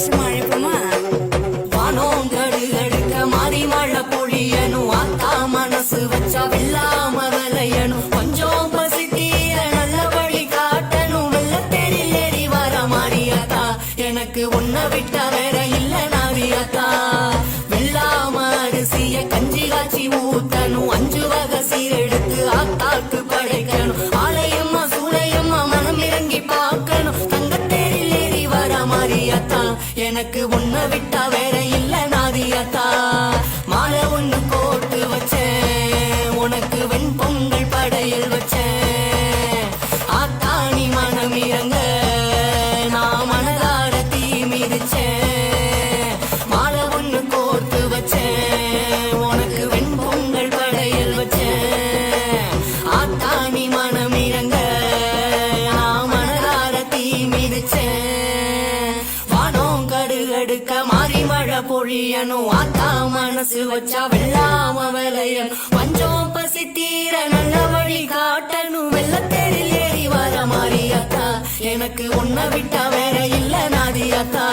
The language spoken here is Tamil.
வருஷமா அழைப்போமா? வானம் கடுகடுக்க மாறி மழை பொழியணும், ஆத்தா மனசு வச்சா வெள்ளாம விளையணும், கொஞ்சம் பசி தீர நல்ல வழி காட்டணும், வெள்ளத்தேரில் ஏறி வர மாறியாத்தா, எனக்கு உன்னை விட்டா வேற இல்ல நாதியாத்தா. வெள்ளாம அரிசிய கஞ்சி காய்ச்சி ஊத்தணும், 5 வகை சீரெடுத்து ஆத்தாக்கு படைக்கணும், ஆலயம்மா சூளையம்மா மனம் இறங்கி பார்க்கணும், தங்கத்தேரில் ஏறி வர மாறியாத்தா, எனக்கு உன்னை விட்டா வேற இல்ல நாதியாத்தா. மாலை ஒண்ணு கோட்டு வச்சேன், உனக்கு வெண்பொங்கல் படையல் வச்சேன், ஆத்தா நீ மனம் இறங்க நான் மனதார தீ மிதிச்சேன். மாலை ஒண்ணு கோர்த்து வச்சேன், உனக்கு வெண்பொங்கல் படையல் வச்சேன், ஆத்தா நீ மனம் இறங்க நான் மனதார தீ மிதிச்சேன். வானம் கடுகடுக்க மாறி மழை பொழியணும், ஆத்தா மனசு வச்சா வெள்ளாம விளையணும், பஞ்சம் பசி தீர நல்ல வழி காட்டணும், வெள்ளத்தேரில் ஏறி வர மாறியாத்தா, எனக்கு உன்னை விட்டா வேற இல்ல நாதியாத்தா.